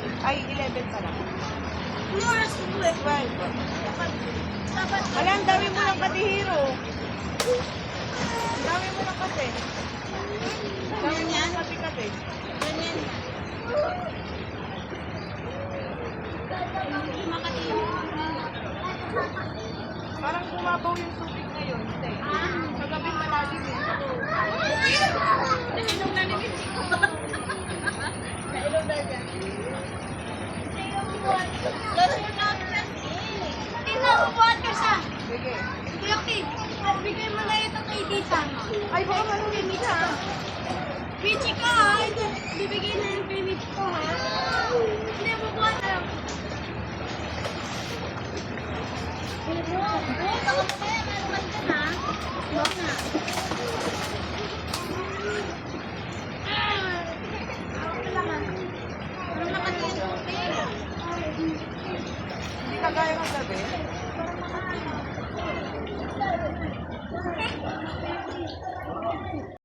12. Ay, 11 pa lang. Ano oras ko eh? 12. Dapat Wala, ang dami mo ng katihiro. Ang dami mo ng kape. Ang dami mo ng kape-kape. ganyan yan. Makatiro. Parang bumabaw yung tubig ngayon. Hindi. Kagabi malalim eh. Nainom na ni Bibi ko. Nainom na dyan. Lalo yung namin tinabubuhat ka siya. Sige. Kuya Kid, bigay mo na ito kay tita. Ay, baka malumin niya. Pichi ka ha. Ito, bibigay na yung kay Michi ko ha. Hindi mo buhat na. Oo, baka mamaya malaman ka na. Huwag na. Ano naman yung tubig? Hindi kagaya ng gabi.